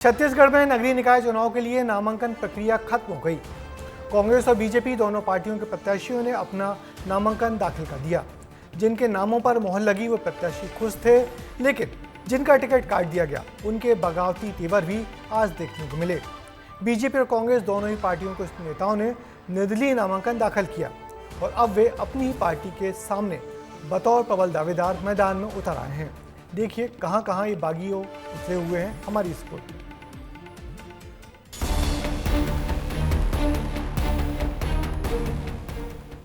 छत्तीसगढ़ में नगरीय निकाय चुनाव के लिए नामांकन प्रक्रिया खत्म हो गई। कांग्रेस और बीजेपी दोनों पार्टियों के प्रत्याशियों ने अपना नामांकन दाखिल कर दिया। जिनके नामों पर मोहर लगी वो प्रत्याशी खुश थे, लेकिन जिनका टिकट काट दिया गया उनके बगावती तेवर भी आज देखने को मिले। बीजेपी और कांग्रेस दोनों ही पार्टियों के नेताओं ने निर्दलीय नामांकन दाखिल किया और अब वे अपनी ही पार्टी के सामने बतौर प्रबल दावेदार मैदान में उतर आए हैं। देखिए कहां ये बागियों उतरे हुए हैं हमारी इस रिपोर्ट में।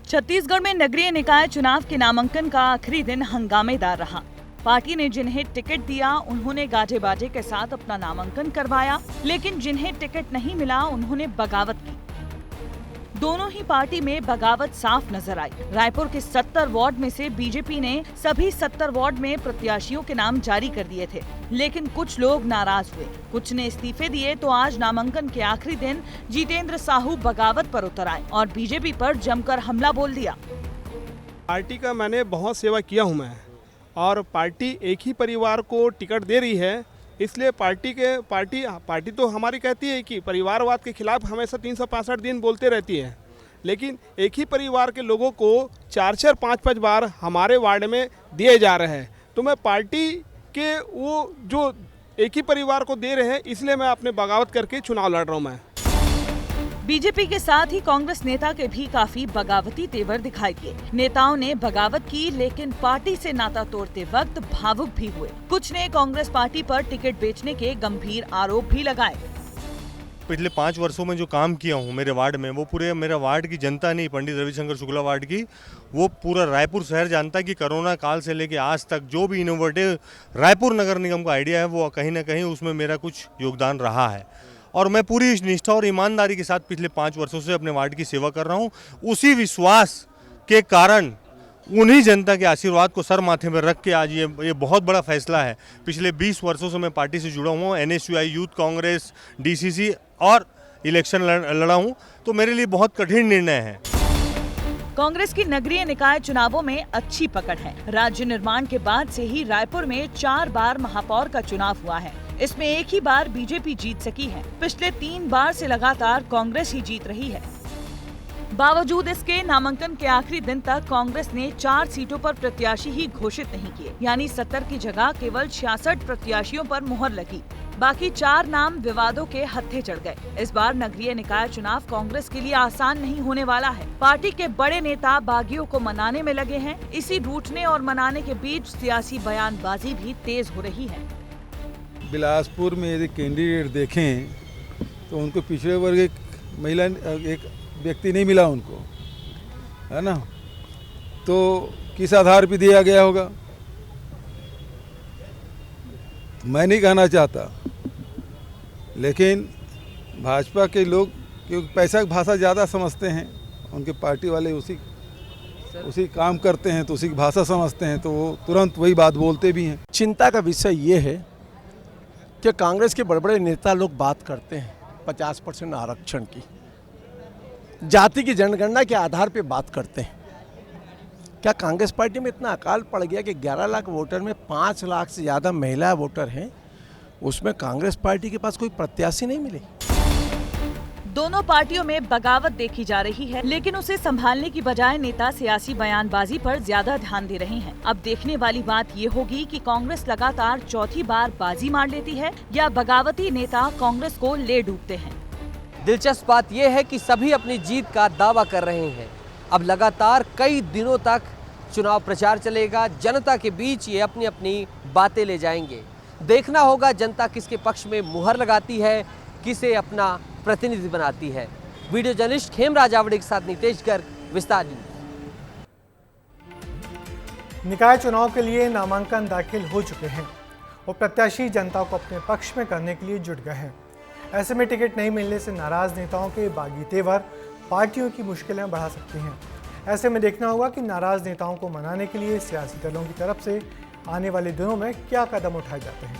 छत्तीसगढ़ में नगरीय निकाय चुनाव के नामांकन का आखिरी दिन हंगामेदार रहा। पार्टी ने जिन्हें टिकट दिया उन्होंने गाजे बाजे के साथ अपना नामांकन करवाया, लेकिन जिन्हें टिकट नहीं मिला उन्होंने बगावत की। दोनों ही पार्टी में बगावत साफ नजर आई। रायपुर के 70 वार्ड में से बीजेपी ने सभी 70 वार्ड में प्रत्याशियों के नाम जारी कर दिए थे, लेकिन कुछ लोग नाराज हुए, कुछ ने इस्तीफे दिए। तो आज नामांकन के आखिरी दिन जितेंद्र साहू बगावत पर उतर आए और बीजेपी पर जमकर हमला बोल दिया। पार्टी का मैंने बहुत सेवा किया हूँ मैं, और पार्टी एक ही परिवार को टिकट दे रही है, इसलिए पार्टी तो हमारी कहती है कि परिवारवाद के खिलाफ हमेशा 365 दिन बोलते रहती है, लेकिन एक ही परिवार के लोगों को 4-4, 5-5 बार हमारे वार्ड में दिए जा रहे हैं। तो मैं पार्टी के वो जो एक ही परिवार को दे रहे हैं, इसलिए मैं अपने बगावत करके चुनाव लड़ रहा हूँ मैं। बीजेपी के साथ ही कांग्रेस नेता के भी काफी बगावती तेवर दिखाई दिए। नेताओं ने बगावत की, लेकिन पार्टी से नाता तोड़ते वक्त भावुक भी हुए। कुछ ने कांग्रेस पार्टी पर टिकट बेचने के गंभीर आरोप भी लगाए। पिछले 5 वर्षों में जो काम किया हूँ मेरे वार्ड में, वो पूरे मेरा वार्ड की जनता नहीं, पंडित रविशंकर शुक्ला वार्ड की, वो पूरा रायपुर शहर जानता है कि कोरोना काल से लेके आज तक जो भी इनोवेटिव रायपुर नगर निगम का आइडिया है, वो कहीं ना कहीं उसमें मेरा कुछ योगदान रहा है। और मैं पूरी निष्ठा और ईमानदारी के साथ पिछले 5 वर्षों से अपने वार्ड की सेवा कर रहा हूँ। उसी विश्वास के कारण, उन्हीं जनता के आशीर्वाद को सर माथे में रख के आज ये बहुत बड़ा फैसला है। पिछले 20 वर्षों से मैं पार्टी से जुड़ा हुआ हूँ, NSUI, यूथ कांग्रेस, DCC और इलेक्शन लड़ा हूँ, तो मेरे लिए बहुत कठिन निर्णय है। कांग्रेस की नगरीय निकाय चुनावों में अच्छी पकड़ है। राज्य निर्माण के बाद से ही रायपुर में 4 बार महापौर का चुनाव हुआ है। इसमें एक ही बार बीजेपी जीत सकी है। पिछले 3 बार से लगातार कांग्रेस ही जीत रही है। बावजूद इसके नामांकन के आखिरी दिन तक कांग्रेस ने 4 सीटों पर प्रत्याशी ही घोषित नहीं किए, यानी 70 की जगह केवल 66 प्रत्याशियों पर मुहर लगी। बाकी 4 नाम विवादों के हत्थे चढ़ गए। इस बार नगरीय निकाय चुनाव कांग्रेस के लिए आसान नहीं होने वाला है। पार्टी के बड़े नेता बागियों को मनाने में लगे हैं। इसी रूठने और मनाने के बीच सियासी बयानबाजी भी तेज हो रही है। बिलासपुर में यदि कैंडिडेट देखें तो उनको पिछड़े वर्ग एक व्यक्ति नहीं मिला उनको, है ना? तो किस आधार पर दिया गया होगा मैं नहीं कहना चाहता, लेकिन भाजपा के लोग क्योंकि पैसा की भाषा ज़्यादा समझते हैं, उनके पार्टी वाले उसी काम करते हैं तो उसी की भाषा समझते हैं, तो वो तुरंत वही बात बोलते भी हैं। चिंता का विषय ये है कि कांग्रेस के बड़े बड़े नेता लोग बात करते हैं 50% आरक्षण की, जाति की जनगणना के आधार पे बात करते हैं। क्या कांग्रेस पार्टी में इतना अकाल पड़ गया कि 11 लाख वोटर में 5 लाख से ज़्यादा महिला वोटर हैं, उसमें कांग्रेस पार्टी के पास कोई प्रत्याशी नहीं मिले? दोनों पार्टियों में बगावत देखी जा रही है, लेकिन उसे संभालने की बजाय नेता सियासी बयानबाजी पर ज्यादा ध्यान दे रहे हैं। अब देखने वाली बात ये होगी कि कांग्रेस लगातार चौथी बार बाजी मार लेती है या बगावती नेता कांग्रेस को ले डूबते हैं। दिलचस्प बात यह है कि सभी अपनी जीत का दावा कर रहे हैं। अब लगातार कई दिनों तक चुनाव प्रचार चलेगा। जनता के बीच ये अपनी अपनी बातें ले जाएंगे। देखना होगा जनता किसके पक्ष में मुहर लगाती है, किसे अपना प्रतिनिधि बनाती है। वीडियो जर्नलिस्ट खेमराज आवड़े के साथ नितेश गर्ग, विस्तार न्यूज। निकाय चुनाव के लिए नामांकन दाखिल हो चुके हैं और प्रत्याशी जनता को अपने पक्ष में करने के लिए जुट गए हैं। ऐसे में टिकट नहीं मिलने से नाराज नेताओं के बागी तेवर पार्टियों की मुश्किलें बढ़ा सकती हैं। ऐसे में देखना होगा कि नाराज नेताओं को मनाने के लिए सियासी दलों की तरफ से आने वाले दिनों में क्या कदम उठाए जाते हैं।